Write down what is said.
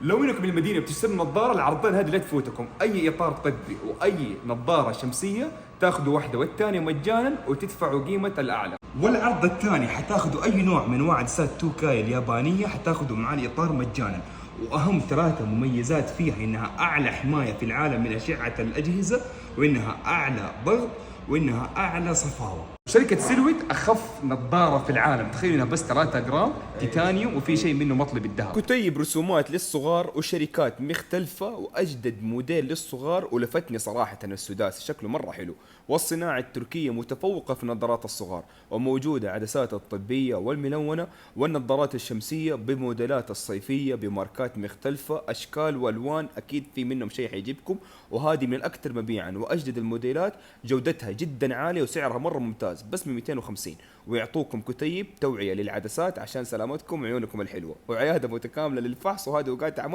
لو انكم من المدينه بتشتري نظاره، العرضين هذه لا تفوتكم. اي اطار طبي واي نظاره شمسيه تاخذوا واحده والثانيه مجانا وتدفعوا قيمه الاعلى. والعرض الثاني حتاخذوا اي نوع من انواع عدسات 2K اليابانيه، حتاخذوا معاه الاطار مجانا. واهم ثلاثه مميزات فيها انها اعلى حمايه في العالم من اشعه الاجهزه، وانها اعلى ضغط، وانها اعلى صفاوه. شركة سيلويت أخف نظارة في العالم، تخيلوا إنها بس 3 جرام تيتانيوم وفي شيء منه مطلي بالذهب. كتيب رسومات للصغار وشركات مختلفة وأجدد موديل للصغار، ولفتني صراحة السداسي شكله مرة حلو. والصناعة التركية متفوقة في نظارات الصغار، وموجودة عدسات الطبية والملونة والنظارات الشمسية بموديلات الصيفية بماركات مختلفة، أشكال وألوان، أكيد في منهم شيء حيجيبكم. وهذه من الأكثر مبيعا وأجدد الموديلات، جودتها جدا عالية وسعرها مرة ممتاز بس من 250. ويعطوكم كتيب توعية للعدسات عشان سلامتكم وعيونكم الحلوة، وعيادة متكاملة للفحص، وهذه وقات